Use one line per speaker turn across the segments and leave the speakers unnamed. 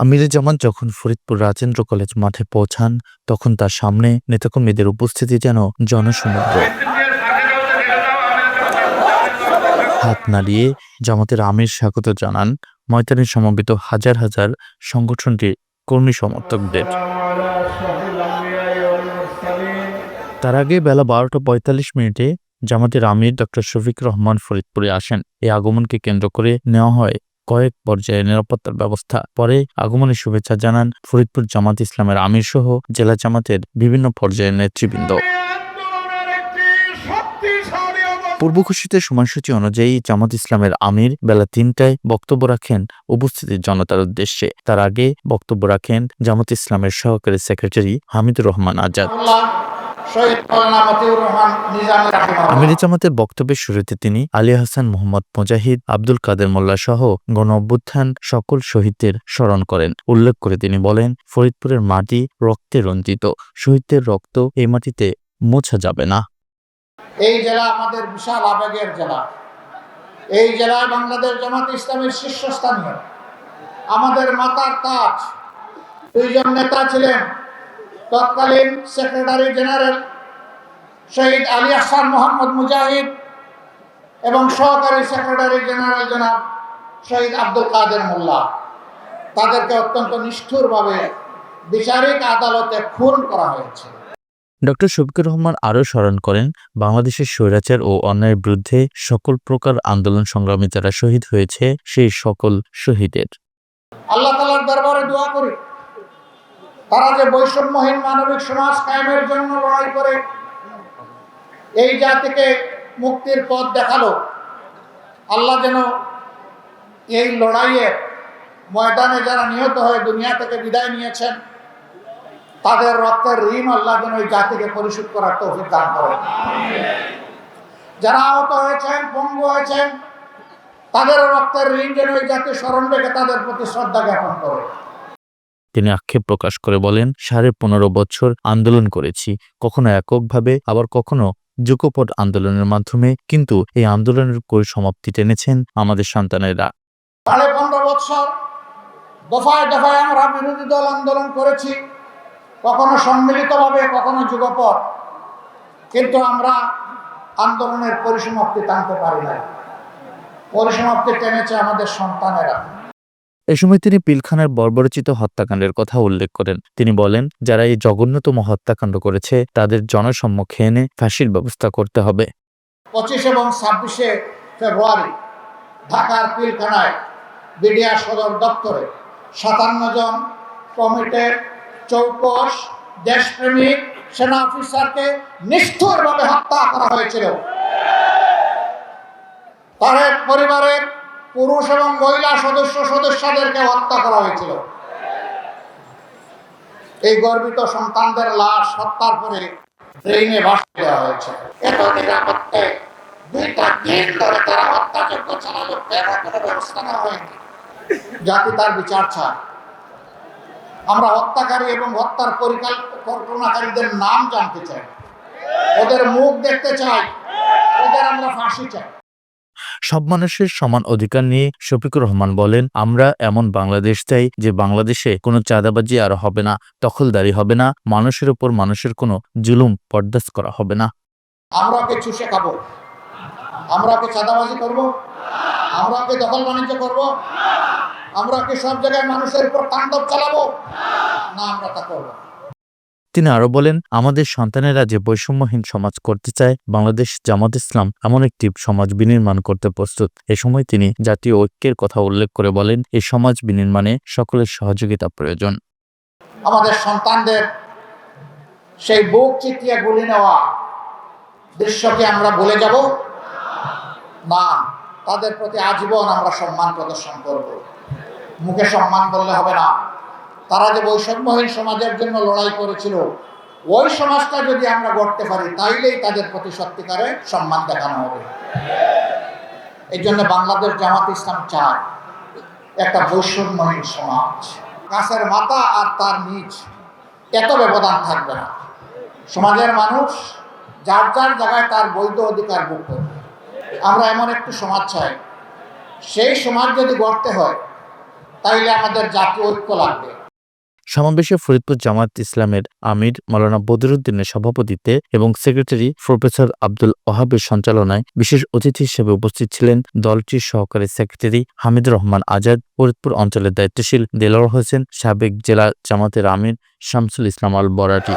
আমিরে জামান যখন ফরিদপুর রাজেন্দ্র কলেজ মাঠে পৌঁছান, তখন তার সামনে নেতাকর্মীদের উপস্থিতি যেন জনসমুদ্র। হাত নাড়িয়ে জামাতের আমির স্বাগত জানান ময়দানে সমবেত হাজার হাজার সংগঠনটির কর্মী সমর্থকদের। তার আগে বেলা 12:45 জামাতের আমির ডক্টর শফিক রহমান ফরিদপুরে আসেন। এই আগমনকে কেন্দ্র করে নেওয়া হয় কয়েক পর্যায়ে নিরাপত্তার ব্যবস্থা। পরে আগমনের শুভেচ্ছা জানান ফরিদপুর জামাত ইসলামের আমির সহ জেলা জামাতের বিভিন্ন পর্যায়ের নেতৃবৃন্দ। পূর্ব ঘোষিত সময়সূচি অনুযায়ী জামাত ইসলামের আমির বেলা 3টায় বক্তব্য রাখেন উপস্থিত জনতার উদ্দেশ্যে। তার আগে বক্তব্য রাখেন জামাত ইসলামের সহকারী সেক্রেটারি হামিদুর রহমান আজাদ। আমিরে জামাতের বক্তব্যের শুরুতে তিনি আলী হাসান মোহাম্মদ মুজাহিদ, আব্দুল কাদের মোল্লা সহ গণ অভ্যুত্থান সকল শহীদদের স্মরণ করেন। উল্লেখ করে তিনি বলেন, ফরিদপুরের মাটি রক্তে রঞ্জিত, শহীদদের রক্ত এই মাটিতে মোছা যাবে না।
এই জেলা আমাদের বিশাল আবেগের জেলা। এই জেলায় বাংলাদেশ জামাত ইসলামের শীর্ষস্থানীয় আমাদের মাতার তাজ দুইজন নেতা ছিলেন। তৎকালীন সেক্রেটারি জেনারেল শহীদ আলী হাসান মোহাম্মদ মুজাহিদ এবং সহকারী সেক্রেটারি জেনারেল জনাব শহীদ আব্দুল কাদের মোল্লা। তাদেরকে অত্যন্ত নিষ্ঠুরভাবে বিচারিক আদালতে খুন করা হয়েছে।
ডক্টর শফিকুর রহমান আরও স্মরণ করেন, বাংলাদেশের স্বৈরাচার ও অন্যায়ের বিরুদ্ধে সকল প্রকার আন্দোলন সংগ্রামে যারা শহীদ হয়েছে, সেই সকল শহীদের
আল্লাহ তাআলার দরবারে দোয়া করি, তারা যে বৈষম্যহীন মানবিক সমাজ কায়েমের জন্য লড়াই করে এই জাতিকে মুক্তির পথ দেখালো, আল্লাহ যেন এই লড়াইয়ের ময়দানে যারা নিহত হয়ে দুনিয়া থেকে বিদায় নিয়েছেন, তাদের রক্তের ঋণ আল্লাহ যেন এই জাতিকে পরিশোধ করার তৌফিক দান করেন। যারা আহত হয়েছেন, পঙ্গু হয়েছেন, তাদের রক্তের ঋণ যেন এই জাতি স্মরণ রেখে তাদের প্রতি শ্রদ্ধা জ্ঞাপন করে।
তিনি আক্ষেপ প্রকাশ করে বলেন, 15.5 বছর আন্দোলন করেছি, কখনো এককভাবে, আবার কখনো যুগপৎ আন্দোলনের মাধ্যমে, কিন্তু এই আন্দোলনের পরিসমাপ্তি টেনেছেন আমাদের সন্তানেরা।
15.5 বছর দফায় দফায় আমরা বিরোধী দল আন্দোলন করেছি, কখনো সম্মিলিতভাবে, কখনো যুগপৎ, কিন্তু আমরা আন্দোলনের পরিসমাপ্তি টানতে পারি না। পরিসমাপ্তি টেনেছে আমাদের সন্তানেরা।
এ সময় তিনি পিলখানার বর্বরচিত হত্যাকাণ্ডের কথা উল্লেখ করেন। তিনি বলেন, যারা এই জঘন্যতম হত্যাকাণ্ড করেছে তাদের জনসম্মুখে এনে ফাঁসির ব্যবস্থা করতে হবে।
25 এবং 26 ফেব্রুয়ারি ঢাকার পিলখানায় বিডিআর সদর দপ্তরে 57 জন কমিটেড চৌকস দেশপ্রেমিক সেনা অফিসারকে নিষ্ঠুরভাবে হত্যা করা হয়েছিল। তাদের পরিবারের পুরুষ এবং মহিলা সদস্যদেরকে হত্যা করা হয়েছিল। এই গর্বিত সন্তানদের লাশ হত্যার পরে ট্রেনে ভাসিয়ে দেওয়া হয়েছে। এত নিরাপত্তে 2টা দিন ধরে তারা হত্যাযজ্ঞ চালালো, কোনো ব্যবস্থা নেওয়া হয়নি। জাতি তার বিচার চায়। আমরা হত্যাকারী এবং হত্যার পরিকল্পনাকারীদের নাম জানতে চাই, ওদের মুখ দেখতে চাই, ওদের আমরা ফাঁসি চাই।
সব মানুষের সমান অধিকার নিয়ে শফিকুর রহমান বলেন, আমরা এমন বাংলাদেশ চাই যে বাংলাদেশে কোনো চাঁদাবাজি আর হবে না, দখলদারি হবে না, মানুষের উপর মানুষের কোনো জুলুম বরদাস্ত করা হবে না।
আমরা ওকে চুষে খাবো? আমরা ওকে চাঁদাবাজি করবো? আমরা ওকে দখল বাণিজ্য করবো? আমরা কি সব জায়গায় মানুষের উপর তাণ্ডব চালাবো? না, আমরা তা করবো।
তিনি আরো বলেন, আমাদের সন্তানেরা যে বৈষম্যহীন সমাজ করতে চায়, বাংলাদেশ জামাত ইসলাম এমন একটি সমাজ বিনির্মাণ করতে প্রস্তুত। এ সময় তিনি জাতীয় ঐক্যের কথা উল্লেখ করে বলেন, এই সমাজ বিনির্মাণে সকলের সহযোগিতা প্রয়োজন।
আমাদের সন্তানদের সেই বুক চিতিয়ে গুলি নেওয়া দৃশ্যকে আমরা ভুলে যাব না। তাদের প্রতি আজীবন আমরা সম্মান প্রদর্শন করব। মুখে সম্মান বললে হবে না। তারা যে বৈষম্যহীন সমাজের জন্য লড়াই করেছিল, ওই সমাজটা যদি আমরা গড়তে পারি, তাইলেই তাদের প্রতি সত্যিকারে সম্মান দেখানো হবে। এই জন্য বাংলাদেশ জামাত ইসলাম চায় একটা বৈষম্যহীন সমাজ। গাছের মাথা আর তার নিচ এত ব্যবধান থাকবে না। সমাজের মানুষ যার যার জায়গায় তার বৈধ অধিকার ভোগ করবে। আমরা এমন একটি সমাজ চাই, সেই সমাজ যদি গড়তে হয় তাইলে আমাদের জাতীয় ঐক্য লাগবে।
সমাবেশে ফরিদপুর জামায়াত ইসলামের আমির মাওলানা বদরুদ্দিনের সভাপতিত্বে এবং সেক্রেটারি প্রফেসর আব্দুল ওহাবের সঞ্চালনায় বিশেষ অতিথি হিসেবে উপস্থিত ছিলেন দলটির সহকারী সেক্রেটারি হামিদুর রহমান আজাদ, ফরিদপুর অঞ্চলের দায়িত্বশীল দেলোয়ার হোসেন, সাবেক জেলা জামাতের আমির শামসুল ইসলাম আল বরাটি,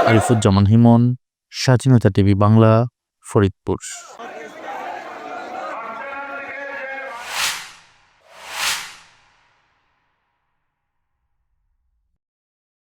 আরিফুজ্জামান হিমন, স্বাধীনতা টিভি বাংলা, ফরিদপুর।